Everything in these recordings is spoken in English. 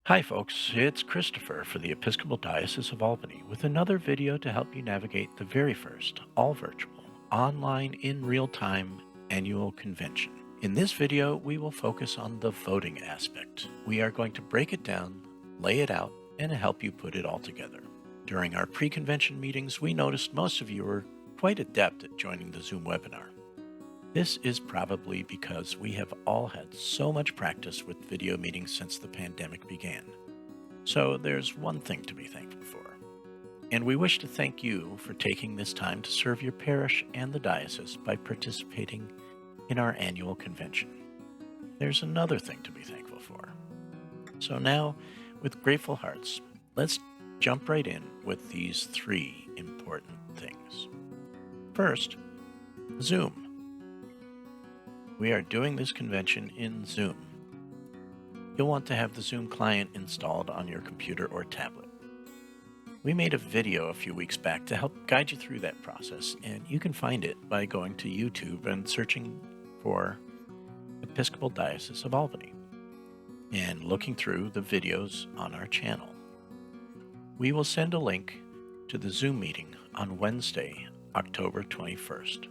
Hi folks, it's Christopher for the Episcopal Diocese of Albany with another video to help you navigate the very first, all virtual, online in real time annual convention. In this video, we will focus on the voting aspect. We are going to break it down, lay it out, and help you put it all together. During our pre-convention meetings, we noticed most of you were quite adept at joining the Zoom webinar. This is probably because we have all had so much practice with video meetings since the pandemic began. So there's one thing to be thankful for. And we wish to thank you for taking this time to serve your parish and the diocese by participating in our annual convention. There's another thing to be thankful for. So now, with grateful hearts, let's jump right in with these three important things. First, Zoom. We are doing this convention in Zoom. You'll want to have the Zoom client installed on your computer or tablet. We made a video a few weeks back to help guide you through that process, and you can find it by going to YouTube and searching for Episcopal Diocese of Albany and looking through the videos on our channel. We will send a link to the Zoom meeting on Wednesday, October 21st.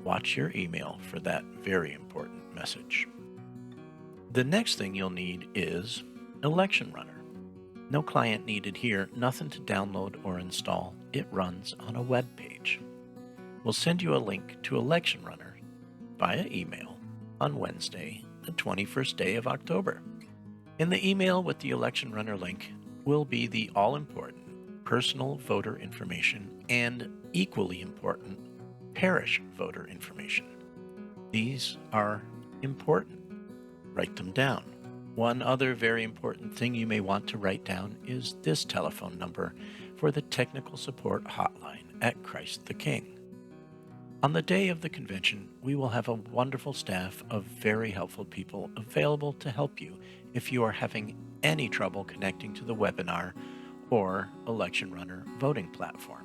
Watch your email for that very important message. The next thing you'll need is Election Runner. No client needed here, nothing to download or install. It runs on a web page. We'll send you a link to Election Runner via email on Wednesday, the 21st day of October. In the email with the Election Runner link will be the all-important personal voter information and equally important parish voter information. These are important. Write them down. One other very important thing you may want to write down is this telephone number for the technical support hotline at Christ the King. On the day of the convention, we will have a wonderful staff of very helpful people available to help you if you are having any trouble connecting to the webinar or Election Runner voting platform.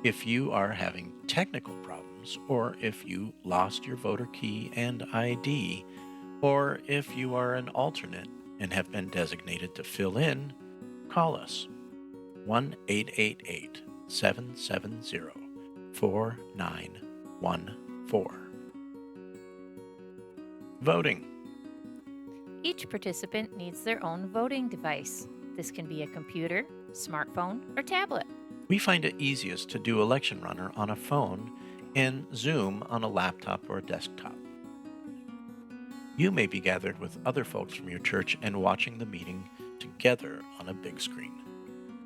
If you are having technical problems, or if you lost your voter key and ID, or if you are an alternate and have been designated to fill in, call us 1-888-770-4914. Voting. Each participant needs their own voting device. This can be a computer, smartphone, or tablet. We find it easiest to do Election Runner on a phone and Zoom on a laptop or desktop. You may be gathered with other folks from your church and watching the meeting together on a big screen,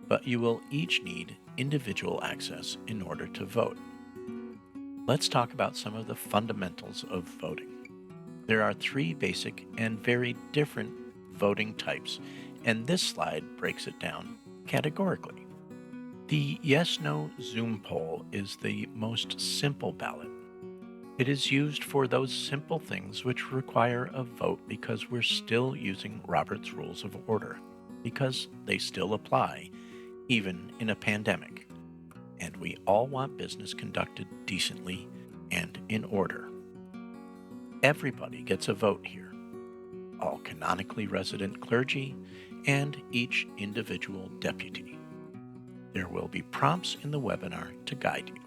but you will each need individual access in order to vote. Let's talk about some of the fundamentals of voting. There are three basic and very different voting types, and this slide breaks it down categorically. The yes-no Zoom poll is the most simple ballot. It is used for those simple things which require a vote because we're still using Robert's Rules of Order, because they still apply, even in a pandemic. And we all want business conducted decently and in order. Everybody gets a vote here. All canonically resident clergy and each individual deputy. There will be prompts in the webinar to guide you.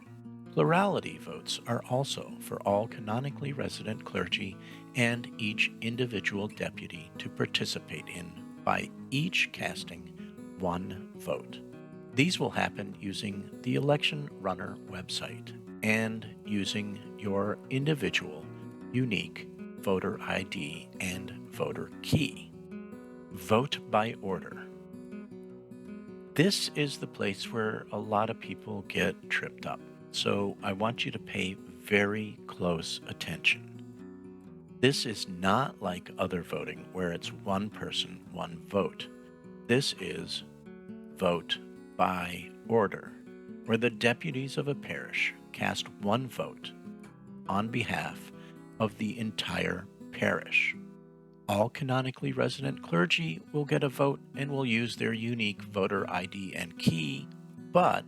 Plurality votes are also for all canonically resident clergy and each individual deputy to participate in by each casting one vote. These will happen using the Election Runner website and using your individual unique voter ID and voter key. Vote by order. This is the place where a lot of people get tripped up, so I want you to pay very close attention. This is not like other voting where it's one person, one vote. This is vote by order, where the deputies of a parish cast one vote on behalf of the entire parish. All canonically resident clergy will get a vote and will use their unique voter ID and key, but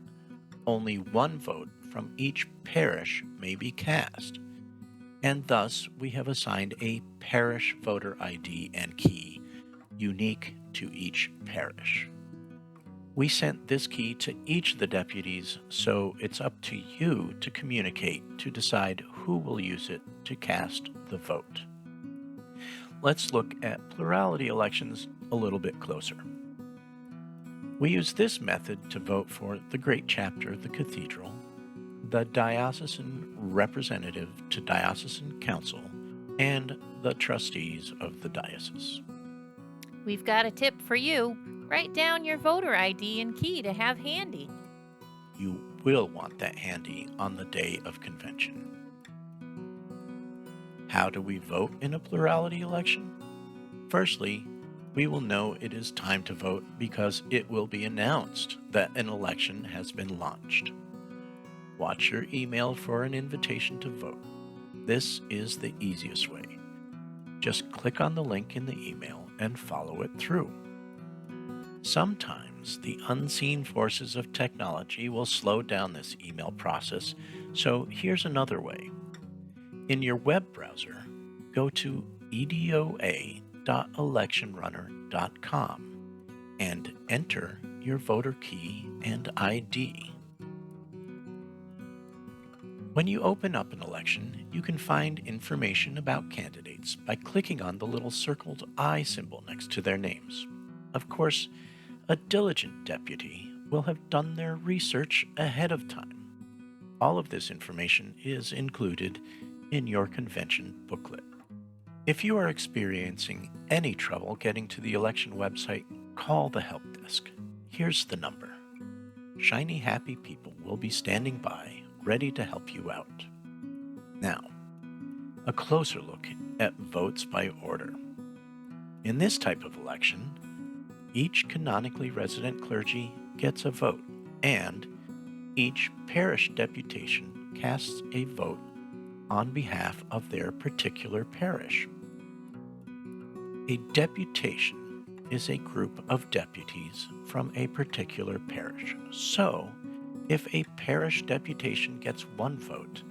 only one vote from each parish may be cast. And thus we have assigned a parish voter ID and key unique to each parish. We sent this key to each of the deputies, so it's up to you to communicate to decide who will use it to cast the vote. Let's look at plurality elections a little bit closer. We use this method to vote for the great chapter of the cathedral, the diocesan representative to diocesan council, and the trustees of the diocese. We've got a tip for you. Write down your voter ID and key to have handy. You will want that handy on the day of convention. How do we vote in a plurality election? Firstly, we will know it is time to vote because it will be announced that an election has been launched. Watch your email for an invitation to vote. This is the easiest way. Just click on the link in the email and follow it through. Sometimes the unseen forces of technology will slow down this email process, so here's another way. In your web browser, go to edoa.electionrunner.com and enter your voter key and ID. When you open up an election, you can find information about candidates by clicking on the little circled I symbol next to their names. Of course, a diligent deputy will have done their research ahead of time. All of this information is included in your convention booklet. If you are experiencing any trouble getting to the election website, call the help desk. Here's the number. Shiny, happy people will be standing by, ready to help you out. Now, a closer look at votes by order. In this type of election, each canonically resident clergy gets a vote, and each parish deputation casts a vote on behalf of their particular parish. A deputation is a group of deputies from a particular parish. So, if a parish deputation gets one vote,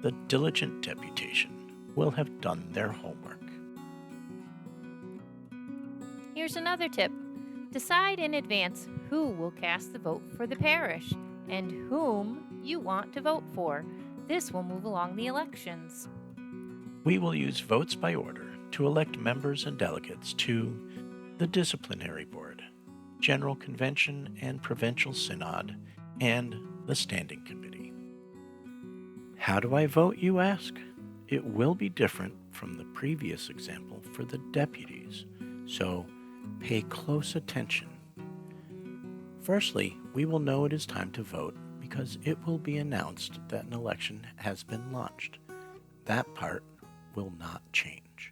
the diligent deputation will have done their homework. Here's another tip. Decide in advance who will cast the vote for the parish and whom you want to vote for. This will move along the elections. We will use votes by order to elect members and delegates to the Disciplinary Board, General Convention and Provincial Synod, and the Standing Committee. How do I vote, you ask? It will be different from the previous example for the deputies, so pay close attention. Firstly, we will know it is time to vote because it will be announced that an election has been launched. That part will not change.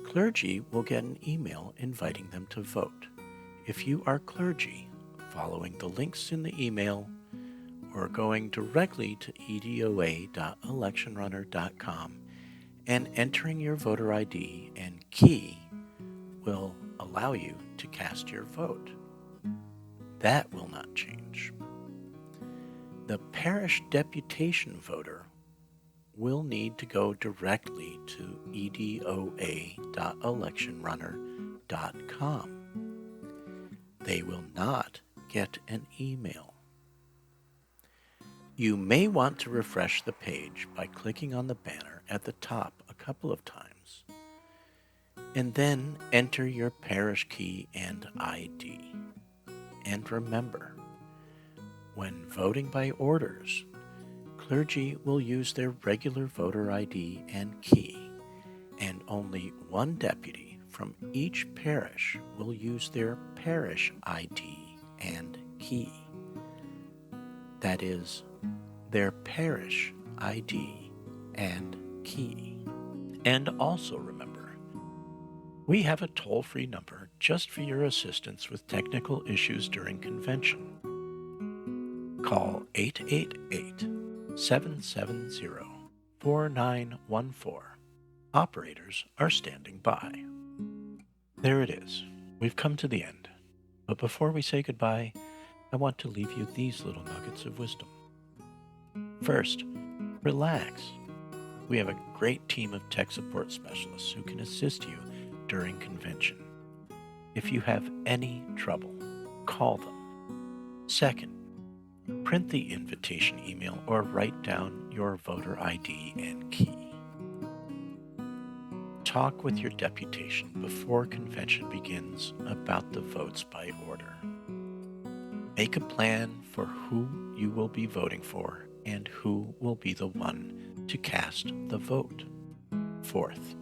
Clergy will get an email inviting them to vote. If you are clergy, following the links in the email or going directly to edoa.electionrunner.com and entering your voter ID and key will allow you to cast your vote. That will not change. The parish deputation voter will need to go directly to edoa.electionrunner.com. They will not get an email. You may want to refresh the page by clicking on the banner at the top a couple of times, and then enter your parish key and ID. And remember, when voting by orders, clergy will use their regular voter ID and key, and only one deputy from each parish will use their parish ID and key. That is, their parish ID and key. And also remember, we have a toll-free number just for your assistance with technical issues during convention. Call 888-770-4914. Operators are standing by. There it is. We've come to the end. But before we say goodbye, I want to leave you these little nuggets of wisdom. First, relax. We have a great team of tech support specialists who can assist you during convention. If you have any trouble, call them. Second, print the invitation email or write down your voter ID and key. Talk with your deputation before convention begins about the votes by order. Make a plan for who you will be voting for and who will be the one to cast the vote. Fourth,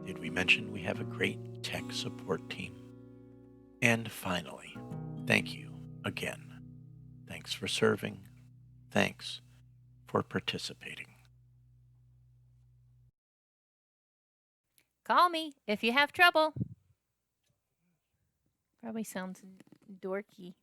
did we mention we have a great tech support team? And finally, thank you again. Thanks for serving. Thanks for participating. Call me if you have trouble. Probably sounds dorky.